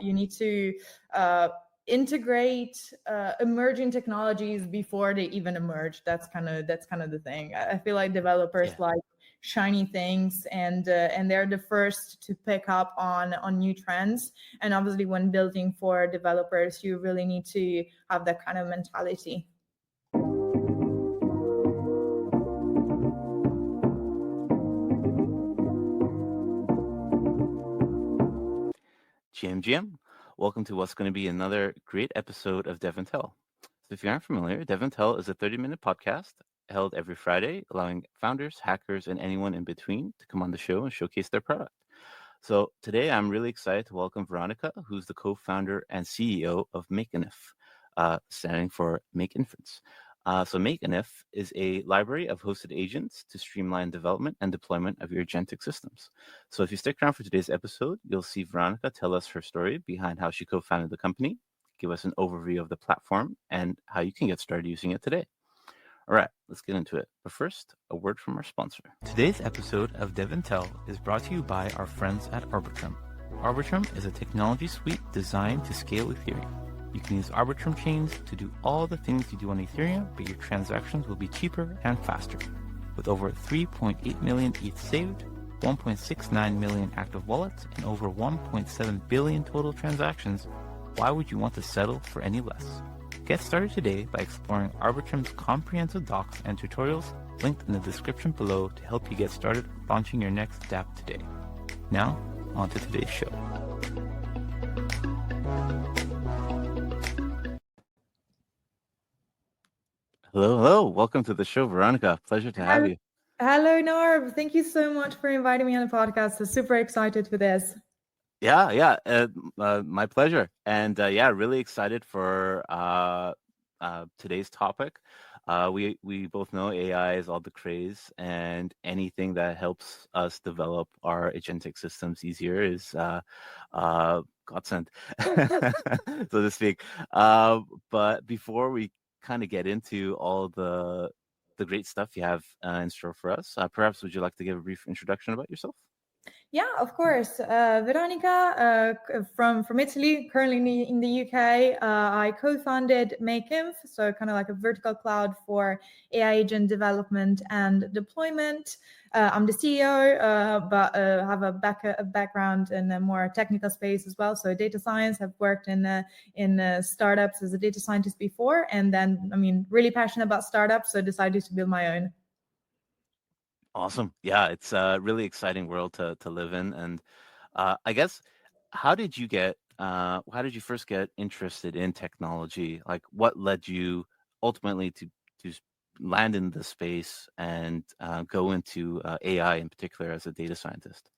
You need to integrate emerging technologies before they even emerge. That's kind of the thing. I feel like developers like shiny things, and they're the first to pick up on new trends. And obviously, when building for developers, you really need to have that kind of mentality. GM, welcome to what's going to be another great episode of DevNTell. So if you aren't familiar, DevNTell is a 30-minute podcast held every Friday, allowing founders, hackers, and anyone in between to come on the show and showcase their product. So today I'm really excited to welcome Veronica, who's the co-founder and CEO of Mkinf, standing for Make Inference. So Mkinf is a library of hosted agents to streamline development and deployment of your agentic systems. So if you stick around for today's episode, you'll see Veronica tell us her story behind how she co-founded the company, give us an overview of the platform, and how you can get started using it today. All right, let's get into it. But first, a word from our sponsor. Today's episode of DevNTell is brought to you by our friends at Arbitrum. Arbitrum is a technology suite designed to scale Ethereum. You can use Arbitrum chains to do all the things you do on Ethereum, but your transactions will be cheaper and faster. With over 3.8 million ETH saved, 1.69 million active wallets, and over 1.7 billion total transactions, why would you want to settle for any less? Get started today by exploring Arbitrum's comprehensive docs and tutorials linked in the description below to help you get started launching your next dApp today. Now, on to today's show. Hello. Welcome to the show, Veronica. Pleasure to have you. Hello, Narb. Thank you so much for inviting me on the podcast. I'm super excited for this. Yeah. My pleasure. And really excited for today's topic. We both know AI is all the craze, and anything that helps us develop our agentic systems easier is godsend, so to speak. But before we kind of get into all the great stuff you have in store for us, perhaps would you like to give a brief introduction about yourself? Yeah, of course. Veronica from Italy, currently in the UK. I co-founded Mkinf, so kind of like a vertical cloud for AI agent development and deployment. I'm the CEO, but have a background in a more technical space as well. So data science. I've worked in startups as a data scientist before, and then really passionate about startups, so decided to build my own. Awesome. Yeah, it's a really exciting world to live in. And I guess, how did you first get interested in technology? Like, what led you ultimately to land in the space and go into AI in particular as a data scientist?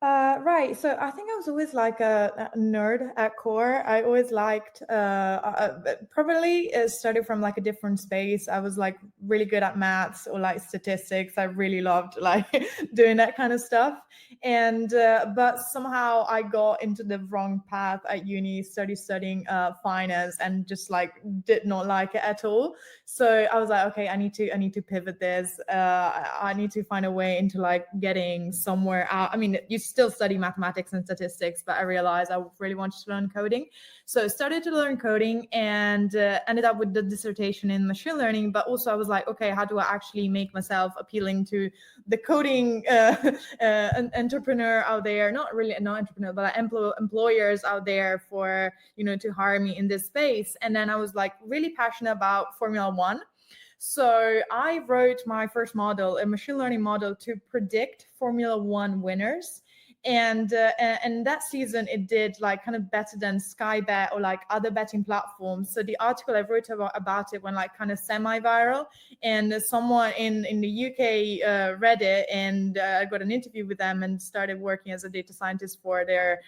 Right. So I think I was always like a nerd at core. I always liked, probably started from like a different space. I was like really good at maths or like statistics. I really loved like doing that kind of stuff. And, but somehow I got into the wrong path at uni, started studying finance, and just like did not like it at all. So I was like, okay, I need to pivot this. I need to find a way into like getting somewhere out. I mean, you still study mathematics and statistics, but I realized I really wanted to learn coding. So I started to learn coding and ended up with the dissertation in machine learning. But also I was like, okay, how do I actually make myself appealing to the coding entrepreneur out there? Not entrepreneur, but employers out there for, to hire me in this space. And then I was like really passionate about Formula One. So I wrote my first model, a machine learning model, to predict Formula One winners. And that season it did like kind of better than Sky Bet or like other betting platforms. So the article I wrote about it went like kind of semi-viral, and someone in the UK read it, and I got an interview with them and started working as a data scientist for their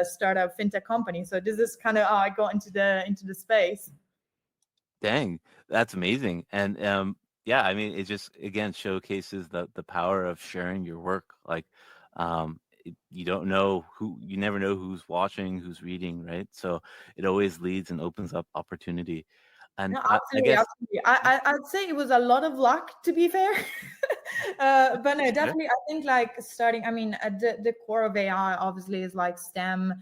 startup fintech company. So this is kind of how I got into the space. Dang, that's amazing. And I mean, it just again showcases the power of sharing your work. Like, you never know who's watching, who's reading, right? So it always leads and opens up opportunity. And No, I absolutely, guess, absolutely. yeah, I'd say it was a lot of luck, to be fair. But no, that's fair. definitely, I think like starting. I mean, the core of AI obviously is like STEM,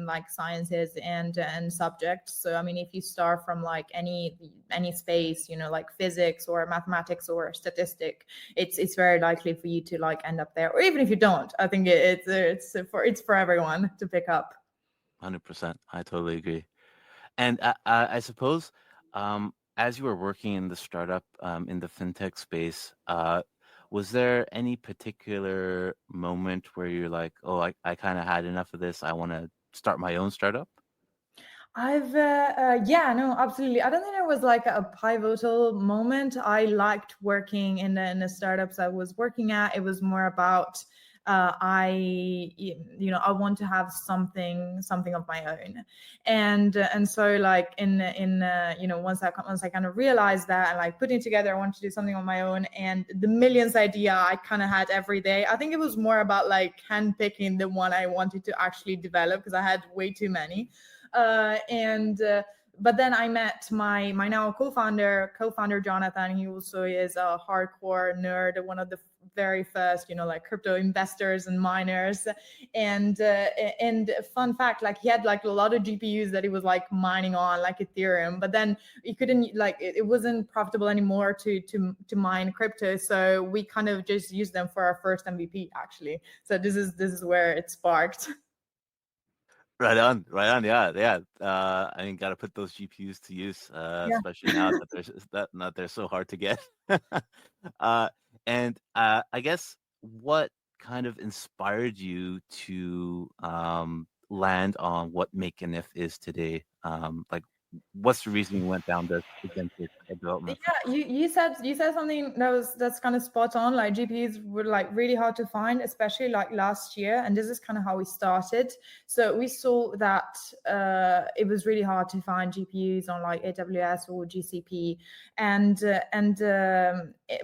like sciences and subjects. So I mean, if you start from like any space, you know, like physics or mathematics or statistic, it's very likely for you to like end up there. Or even if you don't, I think it's for everyone to pick up. 100%. I totally agree. And I suppose, as you were working in the startup, in the fintech space, was there any particular moment where you're like, oh, I kind of had enough of this. I want to start my own startup? Yeah, no, absolutely. I don't think there was like a pivotal moment. I liked working in the startups I was working at. It was more about I want to have something of my own, and so like once I kind of realized that and like putting together I wanted to do something on my own, and the millions idea I kind of had every day. I think it was more about like handpicking the one I wanted to actually develop because I had way too many. And But then I met my now co-founder Jonathan. He also is a hardcore nerd, one of the very first, like crypto investors and miners. And fun fact, like he had like a lot of GPUs that he was like mining on, like Ethereum, but then he couldn't, like it wasn't profitable anymore to mine crypto. So we kind of just used them for our first MVP actually. So this is where it sparked. Right on, right on. Yeah, yeah. I mean, got to put those GPUs to use, Yeah. especially now that they're so hard to get. uh, and I guess what kind of inspired you to land on what Mkinf is today? Like, what's the reason you went down this agentic development? Yeah, you said something that's kind of spot on. Like GPUs were like really hard to find, especially like last year, and this is kind of how we started. So we saw that it was really hard to find GPUs on like AWS or GCP,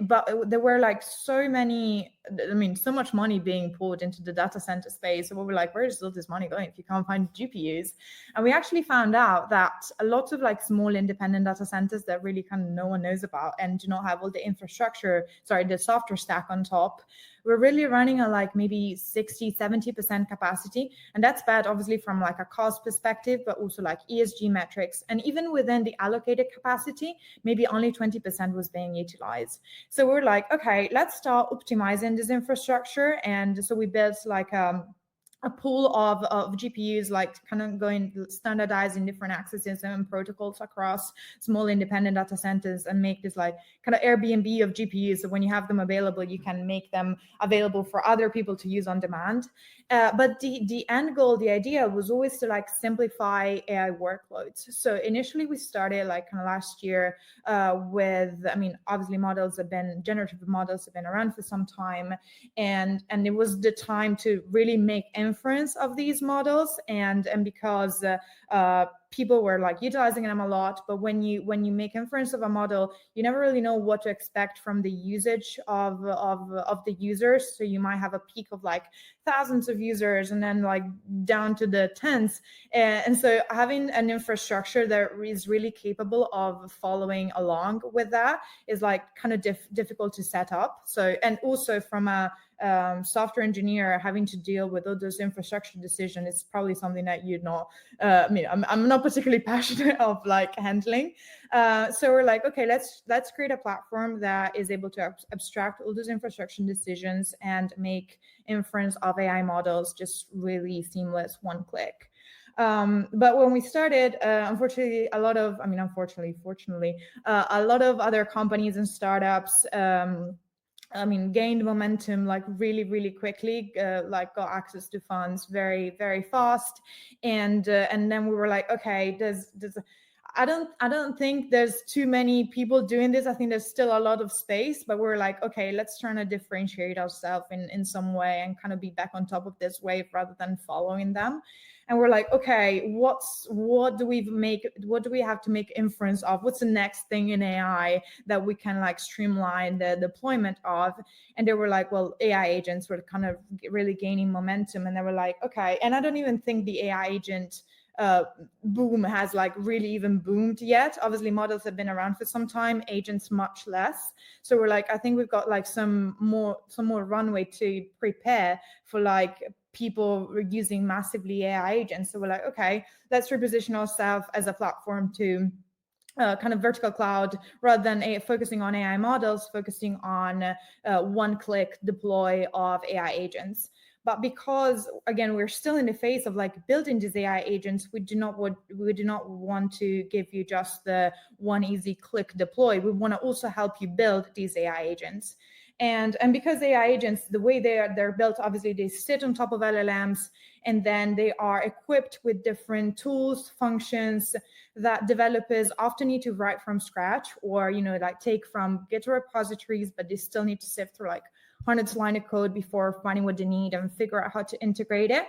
but there were like so many. I mean, so much money being poured into the data center space. So we were like, where is all this money going if you can't find GPUs? And we actually found out that a lot of like small independent data centers that really kind of no one knows about and do not have all the the software stack on top, we're really running at like maybe 60-70% capacity. And that's bad, obviously, from like a cost perspective, but also like ESG metrics. And even within the allocated capacity, maybe only 20% was being utilized. So we're like, okay, let's start optimizing this infrastructure. And so we built like a pool of GPUs, like kind of going standardizing different accesses and protocols across small independent data centers, and make this like kind of Airbnb of GPUs. So when you have them available, you can make them available for other people to use on demand. But the end goal, the idea was always to like simplify AI workloads. So initially we started like kind of last year I mean, obviously generative models have been around for some time, and it was the time to really make inference of these models, and because people were like utilizing them a lot. But when you make inference of a model, you never really know what to expect from the usage of the users. So you might have a peak of like thousands of users and then like down to the tens. And so having an infrastructure that is really capable of following along with that is like kind of difficult to set up. So, and also from a software engineer, having to deal with all those infrastructure decisions is probably something that you'd not, I mean, I'm not particularly passionate of like handling. So we're like, okay, let's create a platform that is able to abstract all those infrastructure decisions and make inference of AI models just really seamless, one click. But when we started, fortunately, a lot of other companies and startups gained momentum like really, really quickly, like got access to funds very, very fast. And then we were like, okay, I don't think there's too many people doing this. I think there's still a lot of space, but we're like, okay, let's try to differentiate ourselves in some way and kind of be back on top of this wave rather than following them. And we're like, okay, what do we have to make inference of? What's the next thing in AI that we can like streamline the deployment of? And they were like, well, AI agents were kind of really gaining momentum. And they were like, okay, and I don't even think the AI agent boom has like really even boomed yet. Obviously, models have been around for some time, agents much less. So we're like, I think we've got like some more runway to prepare for like people using massively AI agents. So we're like, okay, let's reposition ourselves as a platform to kind of vertical cloud rather than focusing on AI models, focusing on one-click deploy of AI agents. But because again we're still in the phase of like building these AI agents, we do not want to give you just the one easy click deploy. We want to also help you build these AI agents. And because AI agents, the way they're built, obviously they sit on top of LLMs, and then they are equipped with different tools, functions that developers often need to write from scratch, or like take from GitHub repositories, but they still need to sift through like hundreds of lines of code before finding what they need and figure out how to integrate it.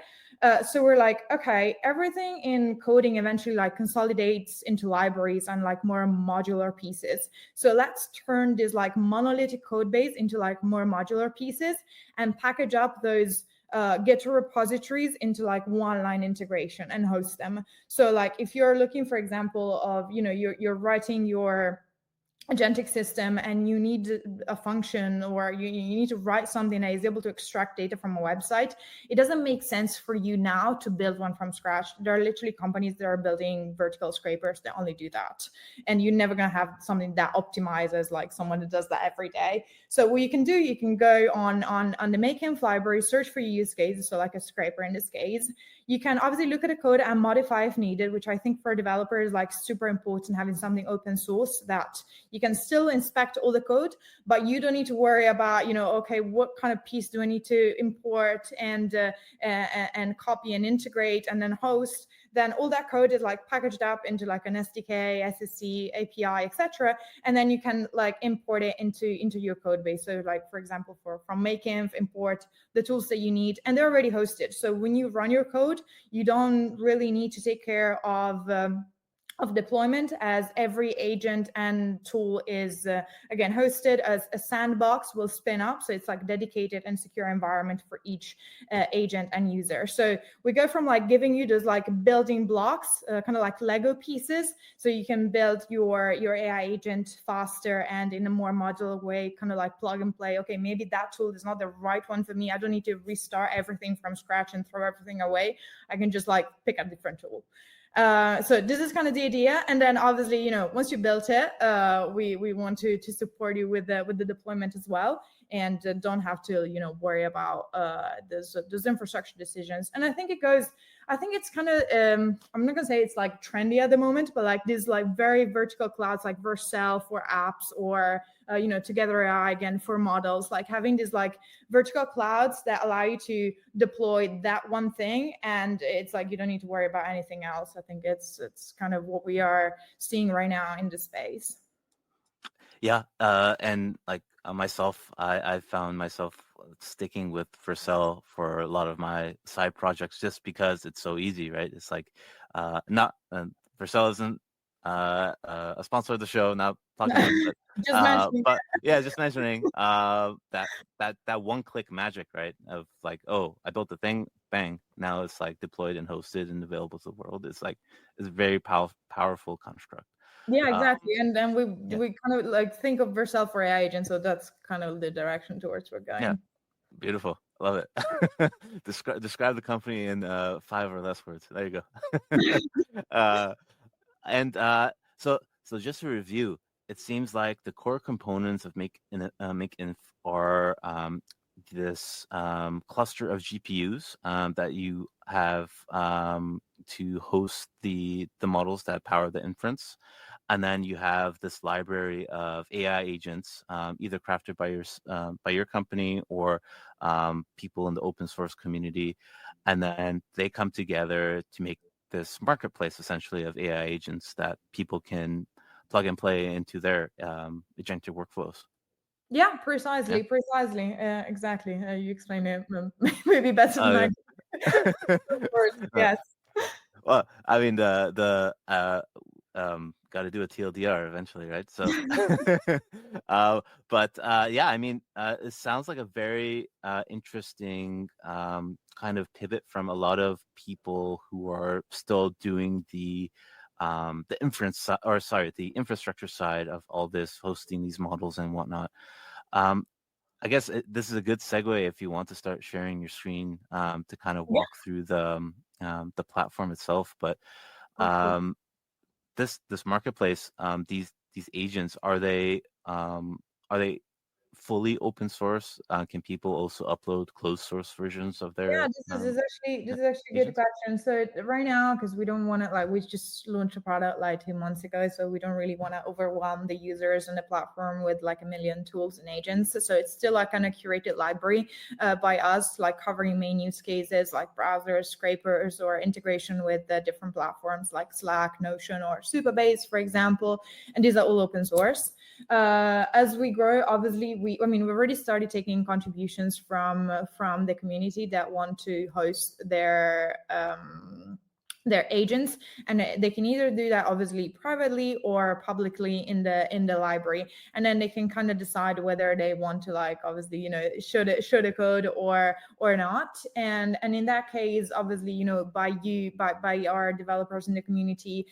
So we're like, okay, everything in coding eventually like consolidates into libraries and like more modular pieces. So let's turn this like monolithic code base into like more modular pieces and package up those GitHub repositories into like one line integration and host them. So like if you're looking, for example, of you're writing your agentic system and you need a function, or you need to write something that is able to extract data from a website, it doesn't make sense for you now to build one from scratch. There are literally companies that are building vertical scrapers that only do that, and you're never going to have something that optimizes like someone that does that every day. So what you can do, you can go on the Mkinf library, search for your use cases, so like a scraper in this case. You can obviously look at the code and modify if needed, which I think for developers is like super important, having something open source that you can still inspect all the code, but you don't need to worry about, okay, what kind of piece do I need to import and copy and integrate and then host. Then all that code is like packaged up into like an SDK, SSC, API, etc. And then you can like import it into your code base. So like, for example, from Mkinf, import the tools that you need, and they're already hosted. So when you run your code, you don't really need to take care of deployment, as every agent and tool is again hosted as a sandbox will spin up. So it's like dedicated and secure environment for each agent and user. So we go from like giving you those like building blocks, kind of like Lego pieces, so you can build your AI agent faster and in a more modular way, kind of like plug and play. Okay, maybe that tool is not the right one for me. I don't need to restart everything from scratch and throw everything away. I can just like pick a different tool. So this is kind of the idea. And then obviously, once you built it, we want to support you with the deployment as well, and don't have to, worry about those infrastructure decisions. And I think it's kind of, I'm not gonna say it's like trendy at the moment, but like these like very vertical clouds like Vercel for apps, or Together AI again for models, like having these like vertical clouds that allow you to deploy that one thing, and it's like you don't need to worry about anything else. I think it's kind of what we are seeing right now in the space. Yeah, and like myself, I found myself sticking with Vercel for a lot of my side projects just because it's so easy, right? It's like not Vercel isn't a sponsor of the show, not talking about it, Just mentioning but yeah, just mentioning that one-click magic, right? Of like, oh, I built the thing, bang, now it's like deployed and hosted and available to the world. It's like it's a very powerful construct. Yeah, exactly. And then we kind of like think of Vercel for AI agents, so that's kind of the direction towards we're going. Yeah, beautiful. Love it. Describe the company in 5 or less words. There you go. And so just to review, it seems like the core components of Mkinf are this cluster of GPUs that you have to host the models that power the inference. And then you have this library of AI agents, either crafted by your company or people in the open source community. And then they come together to make this marketplace essentially of AI agents that people can plug and play into their agentic workflows. Yeah, precisely. Exactly. You explained it maybe better than I did. Of course, yes. Well, I mean, got to do a TLDR eventually, right? So, but yeah, I mean, it sounds like a very interesting kind of pivot from a lot of people who are still doing the infrastructure side of all this, hosting these models and whatnot. I guess this is a good segue if you want to start sharing your screen to kind of walk through the platform itself. But this marketplace, these agents, are they fully open source? Can people also upload closed source versions of their? This is actually a good question. So right now, because we don't want to, we just launched a product like 2 months ago, so we don't really want to overwhelm the users and the platform with like a million tools and agents. So it's still like kind of curated library by us, like covering main use cases like browsers, scrapers, or integration with the different platforms like Slack, Notion, or Supabase, for example. And these are all open source. As we grow, obviously, we've already started taking contributions from the community that want to host their agents, and they can either do that obviously privately or publicly in the library, and then they can kind of decide whether they want to obviously show the code or not. And in that case, obviously by our developers in the community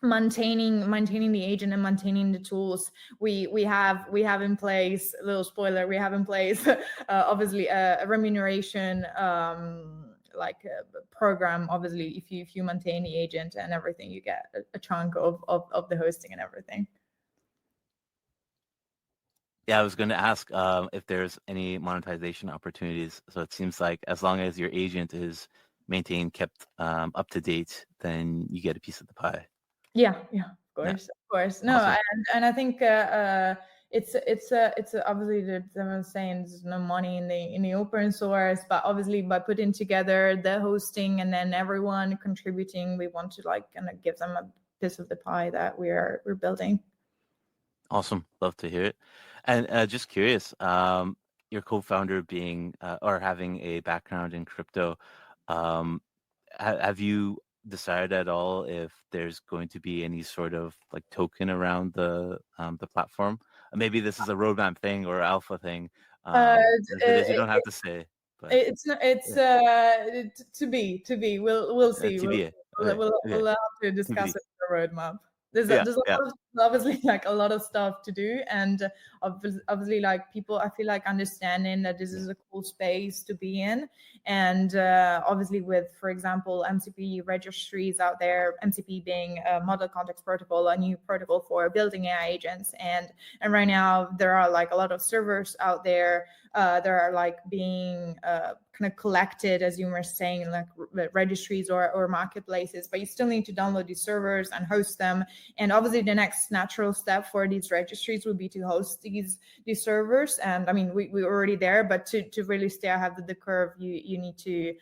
maintaining the agent and maintaining the tools, we have in place, a little spoiler, we have in place obviously a remuneration program. Obviously, if you maintain the agent and everything, you get a chunk of the hosting and everything. Yeah, I was going to ask if there's any monetization opportunities. So it seems like as long as your agent is maintained, kept up to date, then you get a piece of the pie. Yeah, of course. No, awesome. And I think it's obviously I'm saying there's no money in the open source, but obviously by putting together the hosting and then everyone contributing, we want to kind of give them a piece of the pie that we're building. Awesome, love to hear it. And just curious, your co-founder being or having a background in crypto, have you decided at all if there's going to be any sort of token around the platform? Maybe this is a roadmap thing or alpha thing. You don't have to say. But it's to be. We'll see. We'll have to discuss it in the roadmap. There's obviously a lot of stuff to do, and obviously people, I feel understanding that this is a cool space to be in, and obviously with, for example, MCP registries out there, MCP being a model context protocol, a new protocol for building AI agents, and right now there are a lot of servers out there that are being kind of collected, as you were saying, registries or marketplaces, but you still need to download these servers and host them. And obviously the next natural step for these registries would be to host these servers. And I mean, we're already there, but to really stay ahead of the curve, you need to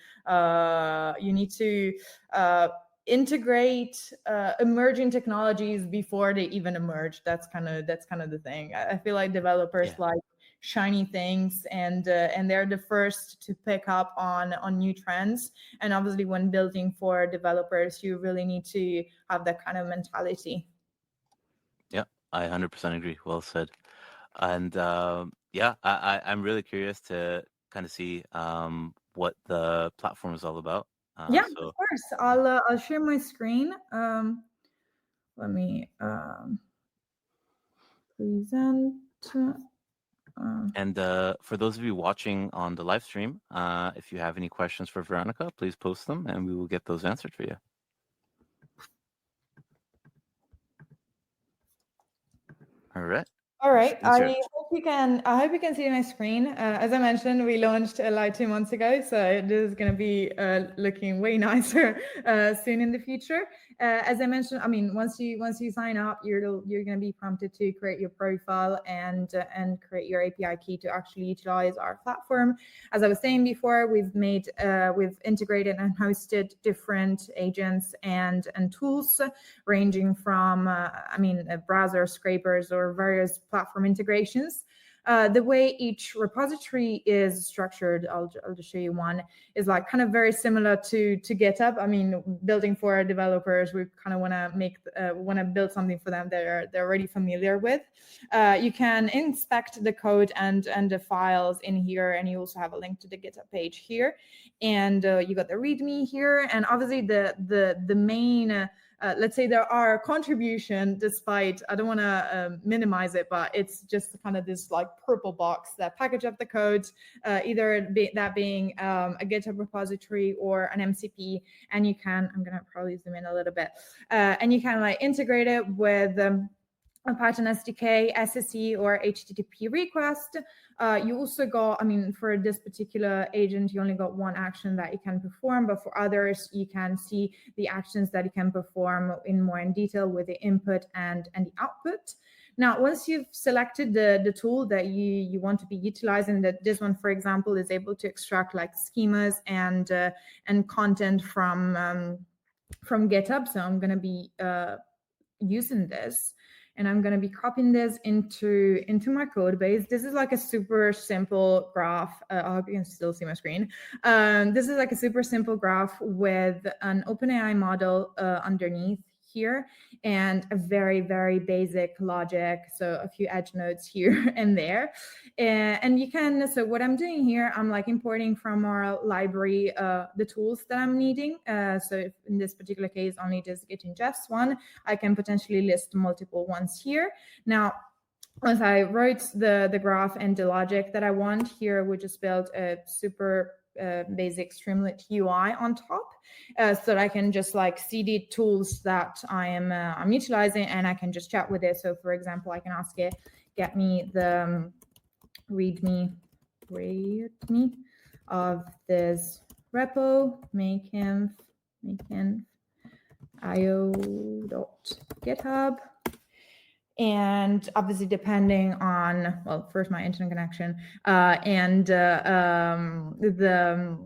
integrate emerging technologies before they even emerge. That's kind of the thing. I feel like developers like shiny things, and they're the first to pick up on new trends. And obviously when building for developers, you really need to have that kind of mentality. Yeah, I 100% agree. Well said. And I'm really curious to kind of see what the platform is all about. Of course. I'll share my screen. Let me present. And for those of you watching on the live stream, if you have any questions for Veronica, please post them and we will get those answered for you. All right. I hope you can see my screen. As I mentioned, we launched 2 months ago, so this is going to be looking way nicer soon in the future. As I mentioned, I mean, once you sign up, you're going to be prompted to create your profile and create your API key to actually utilize our platform. As I was saying before, we've integrated and hosted different agents and tools ranging from browser scrapers or various platform integrations. The way each repository is structured, I'll just show you one, is like kind of very similar to GitHub. I mean, building for developers, we kind of want to build something for them that they're already familiar with. You can inspect the code and the files in here, and you also have a link to the GitHub page here. And you got the README here, and obviously the main let's say there are contribution, despite, I don't want to minimize it, but it's just kind of this like purple box that package up the code, either that being a GitHub repository or an MCP, and you can, I'm going to probably zoom in a little bit, and you can like integrate it with a Python SDK, SSE, or HTTP request. You also got, I mean, for this particular agent, you only got one action that you can perform, but for others, you can see the actions that you can perform more in detail with the input and the output. Now, once you've selected the tool that you want to be utilizing, that this one, for example, is able to extract like schemas and content from GitHub. So I'm going to be using this. And I'm going to be copying this into my code base. This is like a super simple graph. I hope you can still see my screen. This is like a super simple graph with an OpenAI model underneath here and a very, very basic logic. So a few edge nodes here and there. And you can, so what I'm doing here, I'm like importing from our library the tools that I'm needing. So if in this particular case, only just Git ingest one, I can potentially list multiple ones here. Now, once I wrote the graph and the logic that I want here, we just built a super basic Streamlit UI on top, so that I can just like see the tools that I'm utilizing, and I can just chat with it. So for example, I can ask it, get me the README of this repo, Mkinf io.github. And obviously, depending on, well, first my internet connection and the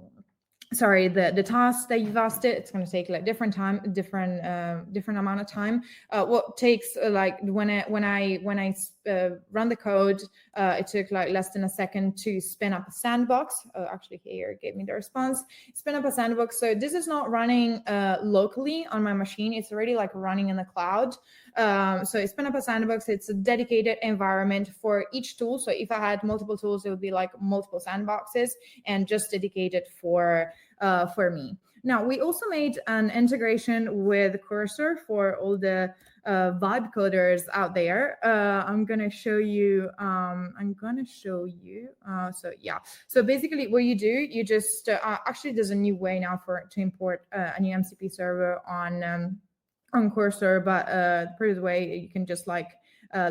task that you've asked it, it's going to take like different amount of time. What takes like when I run the code, it took like less than a second to spin up a sandbox. Actually, here it gave me the response. Spin up a sandbox. So this is not running locally on my machine. It's already like running in the cloud. So spin up a sandbox. It's a dedicated environment for each tool. So if I had multiple tools, it would be like multiple sandboxes and just dedicated for me. Now, we also made an integration with Cursor for all the vibe coders out there. I'm going to show you. So yeah. So basically what you do, you just, actually there's a new way now to import a new MCP server on Cursor, but the previous way you can just like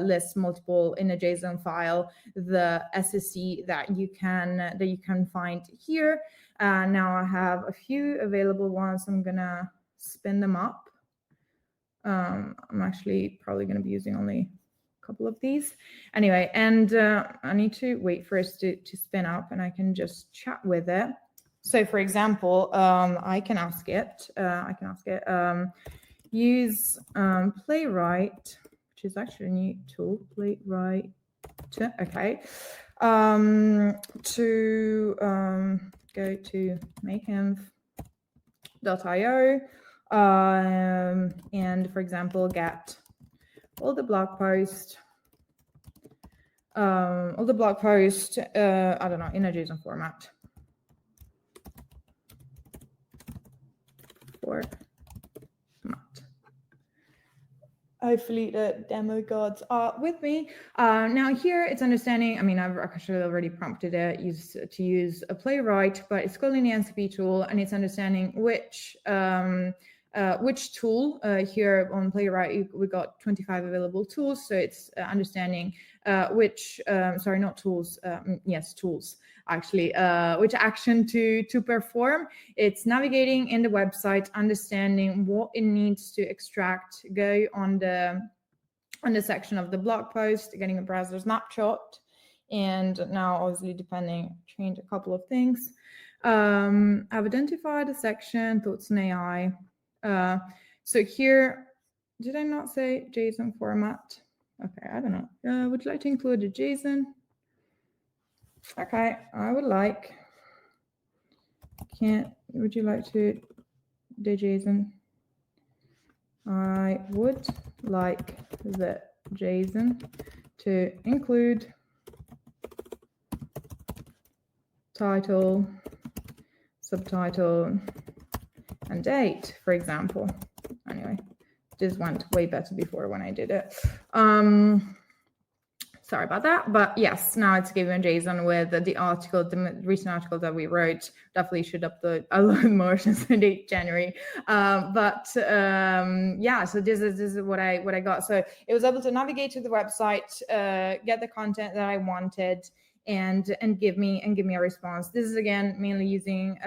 list multiple in a JSON file, the SSE that you can find here. Now I have a few available ones. I'm gonna spin them up. I'm actually probably gonna be using only a couple of these anyway, and I need to wait for it to spin up, and I can just chat with it. So for example, I can ask it. Use Playwright, which is actually a new tool, Playwright. Okay. To go to Mkinf.io and, for example, get all the blog posts, I don't know, in a JSON format. Hopefully the demo gods are with me. Now here it's understanding, I mean, I've actually already prompted it to use a Playwright, but it's calling the MCP tool, and it's understanding which tool here on Playwright. We got 25 available tools, so it's understanding which tools actually, which action to perform. It's navigating in the website, understanding what it needs to extract, go on the section of the blog post, getting a browser snapshot, and now obviously change a couple of things. I've identified a section, thoughts on AI. So here, did I not say JSON format? Okay, I don't know. Would you like to include a JSON? Okay, I would like. Would you like to do JSON? I would like the JSON to include title, subtitle, and date, for example. Anyway, this went way better before when I did it. Sorry about that, but yes, now it's given JSON with the article, the recent article that we wrote. Definitely should upload a lot more since the date January. Yeah, so this is what I got. So it was able to navigate to the website, get the content that I wanted, and give me a response. This is again mainly using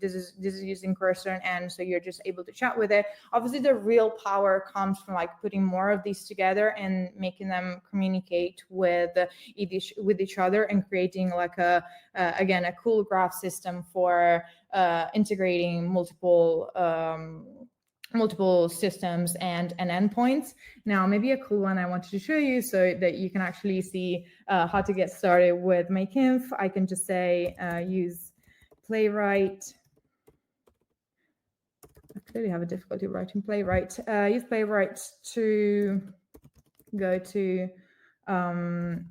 this is using cursor and so you're just able to chat with it. Obviously the real power comes from like putting more of these together and making them communicate with each other and creating like again a cool graph system for integrating multiple systems and endpoints. Now, maybe a cool one I wanted to show you so that you can actually see how to get started with Mkinf. I can just say use Playwright. I clearly have a difficulty writing Playwright. Use Playwright to go to Mkinf.io.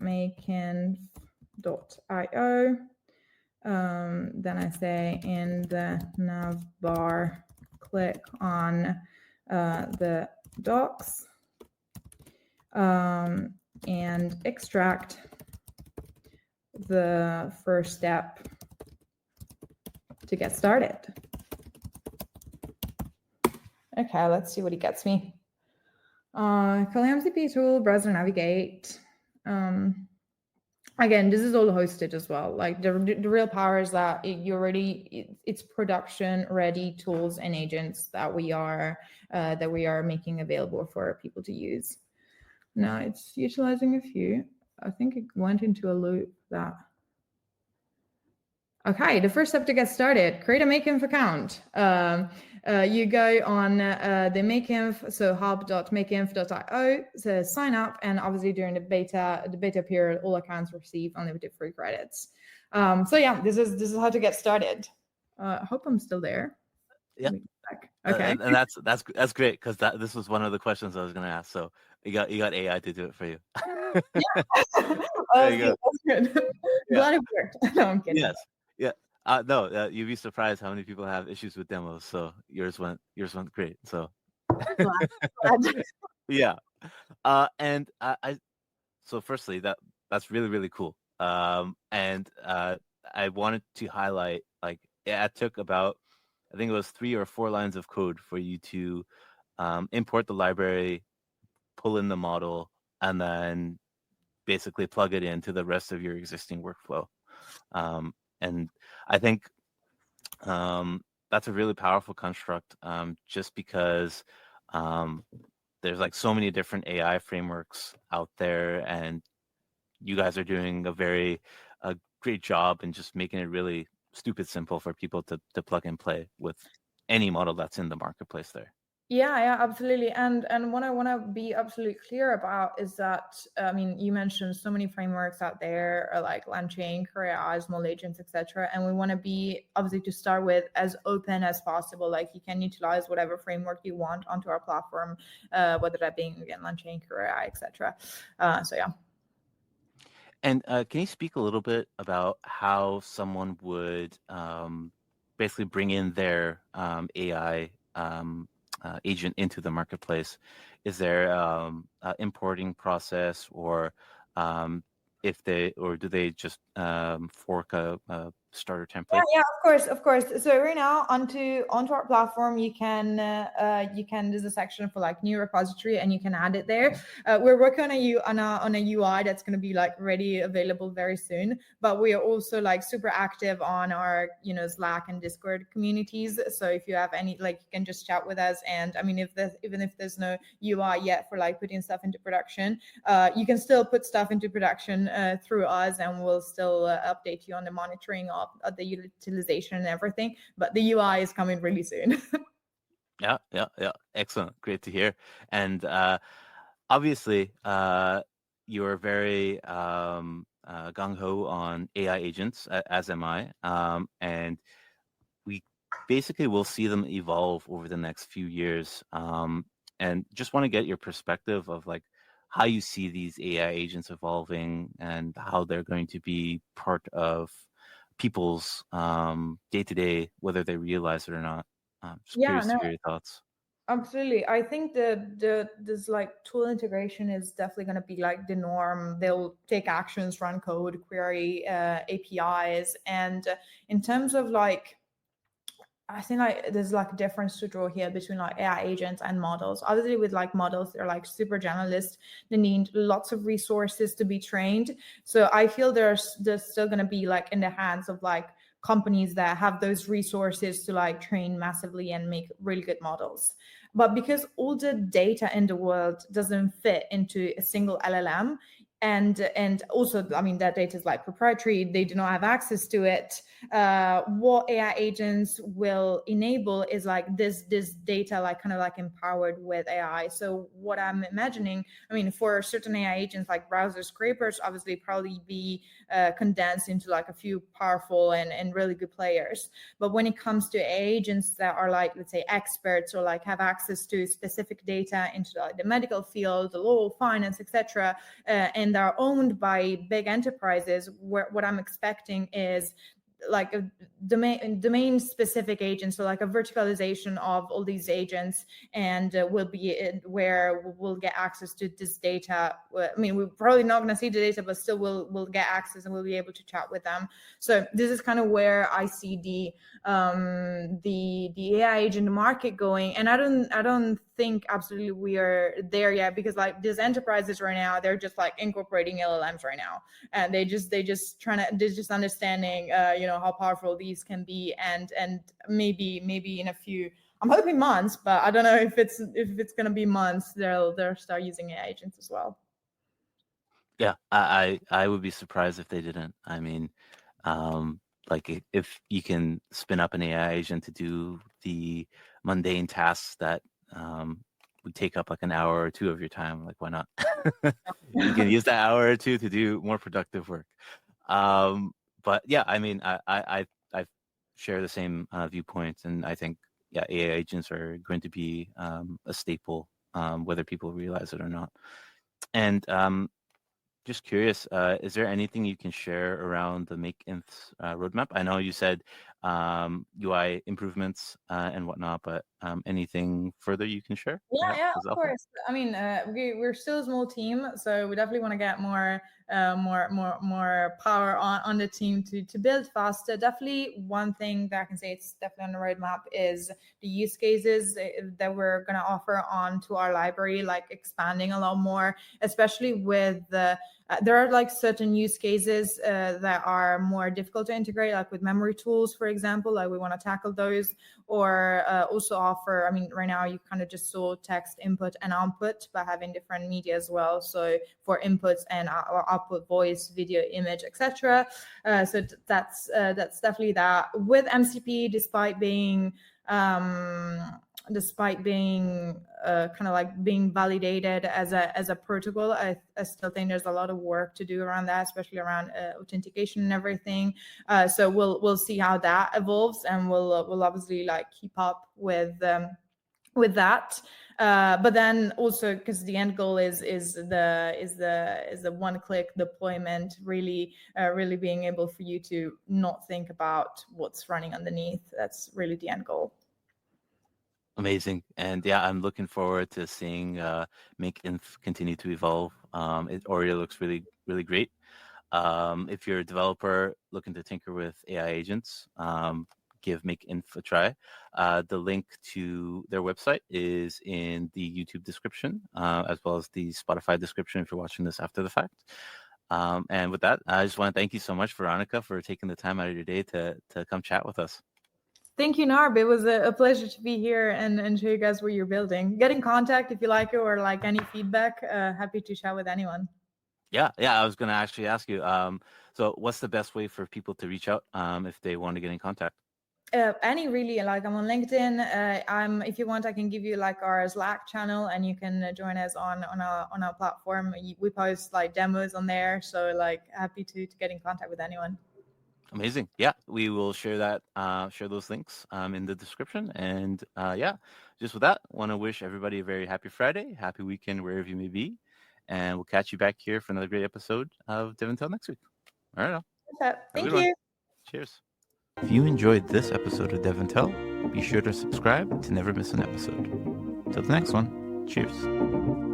Then I say in the nav bar, click on the docs and extract the first step to get started. Okay, let's see what it gets me. CalMCP tool, browser navigate. Again, this is all hosted as well. Like the real power is that it's production ready tools and agents that we are making available for people to use. Now it's utilizing a few. I think it went into a loop that. Okay, the first step to get started, create a Mkinf account. You go on the Mkinf, so hub.mkinf.io, so sign up, and obviously during the beta period, all accounts receive unlimited free credits. So yeah, this is how to get started. I hope I'm still there. Yeah. Okay. And that's great because this was one of the questions I was going to ask. So you got AI to do it for you. There you go. That's good. Glad it worked. No, I'm kidding. Yes. Yeah. No, you'd be surprised how many people have issues with demos. So yours went great. So Glad. yeah. And so firstly, that's really, really cool. And I wanted to highlight, like, it took about, I think it was 3 or 4 lines of code for you to import the library, pull in the model, and then basically plug it into the rest of your existing workflow. And I think that's a really powerful construct, just because there's like so many different AI frameworks out there, and you guys are doing a great job in just making it really stupid simple for people to plug and play with any model that's in the marketplace there. Yeah, absolutely. And what I want to be absolutely clear about is that, you mentioned so many frameworks out there, like LangChain, AI, small agents, etc. And we want to be obviously to start with as open as possible. Like you can utilize whatever framework you want onto our platform, whether that being again LangChain, AI, etc. So yeah. And can you speak a little bit about how someone would basically bring in their AI agent into the marketplace? Is there an importing process, or do they just fork a starter template? Yeah, of course. So right now onto our platform, you can there's a section for like new repository, and you can add it there. We're working on a UI that's going to be like ready, available very soon. But we are also like super active on our Slack and Discord communities. So if you have any, like, you can just chat with us. And I mean, even if there's no UI yet for like putting stuff into production, you can still put stuff into production through us, and we'll still update you on the monitoring of the utilization and everything. But the UI is coming really soon. Yeah. Excellent. Great to hear. And obviously, you're very gung-ho on AI agents, as am I. And we basically will see them evolve over the next few years. And just want to get your perspective of like how you see these AI agents evolving and how they're going to be part of people's day-to-day, whether they realize it or not. Just Yeah, curious to no, hear your thoughts. absolutely. I think the this like tool integration is definitely going to be like the norm. They'll take actions, run code, query APIs, and in terms of like, I think like there's like a difference to draw here between like AI agents and models. Obviously, with like models, they're like super generalist. They need lots of resources to be trained. So I feel there's still gonna be like in the hands of like companies that have those resources to like train massively and make really good models. But because all the data in the world doesn't fit into a single LLM, and also, I mean, that data is like proprietary, they do not have access to it. What AI agents will enable is like this data like kind of like empowered with AI. So what I'm imagining, I mean, for certain AI agents like browser scrapers, obviously probably be condensed into like a few powerful and really good players. But when it comes to agents that are like, let's say, experts or like have access to specific data into like the medical field, the law, finance, etc., and are owned by big enterprises, what I'm expecting is like a domain specific agent, so like a verticalization of all these agents, and will be where we'll get access to this data. I mean, we're probably not going to see the data, but still we'll get access and we'll be able to chat with them. So this is kind of where I see the AI agent market going, and I don't think absolutely we are there yet, because like these enterprises right now, they're just like incorporating LLMs right now, and they're just understanding how powerful these can be, and maybe in a few, I'm hoping months, but I don't know if it's going to be months, they'll start using AI agents as well. Yeah, I would be surprised if they didn't. I mean, like if you can spin up an AI agent to do the mundane tasks that would take up like an hour or two of your time, like why not? You can use that hour or two to do more productive work. But yeah, I mean, I share the same viewpoints, and I think yeah, AI agents are going to be a staple, whether people realize it or not. And just curious, is there anything you can share around the Mkinf's roadmap? I know you said UI improvements and whatnot, but anything further you can share? Yeah, Is of helpful? course. I mean, we're still a small team, so we definitely want to get more power on the team to build faster. Definitely one thing that I can say it's definitely on the roadmap is the use cases that we're going to offer onto our library, like expanding a lot more, especially with there are like certain use cases that are more difficult to integrate, like with memory tools, for example. Like we want to tackle those, or also offer, I mean, right now you kind of just saw text input and output by having different media as well. So for inputs and output, voice, video, image, etc. So that's definitely that. With MCP, despite being kind of like being validated as a protocol, I still think there's a lot of work to do around that, especially around authentication and everything. So we'll see how that evolves, and we'll obviously like keep up with that. But then also, because the end goal is the one-click deployment, really being able for you to not think about what's running underneath. That's really the end goal. Amazing. And yeah, I'm looking forward to seeing Mkinf continue to evolve. It already looks really, really great. If you're a developer looking to tinker with AI agents, give Mkinf a try. The link to their website is in the YouTube description, as well as the Spotify description if you're watching this after the fact. And with that, I just want to thank you so much, Veronica, for taking the time out of your day to come chat with us. Thank you, Narb. It was a pleasure to be here and show you guys what you're building. Get in contact if you like it, or like any feedback. Happy to chat with anyone. Yeah, I was going to actually ask you. So what's the best way for people to reach out if they want to get in contact? any really, like I'm on LinkedIn. If you want, I can give you like our Slack channel, and you can join us on our platform. We post like demos on there, so like happy to get in contact with anyone. Amazing. Yeah, we will share those links in the description. And yeah, just with that, want to wish everybody a very happy Friday, happy weekend wherever you may be, and we'll catch you back here for another great episode of DevNTell next week. All right. Thank you. Cheers. If you enjoyed this episode of DevNTell, be sure to subscribe to never miss an episode. Till the next one, cheers.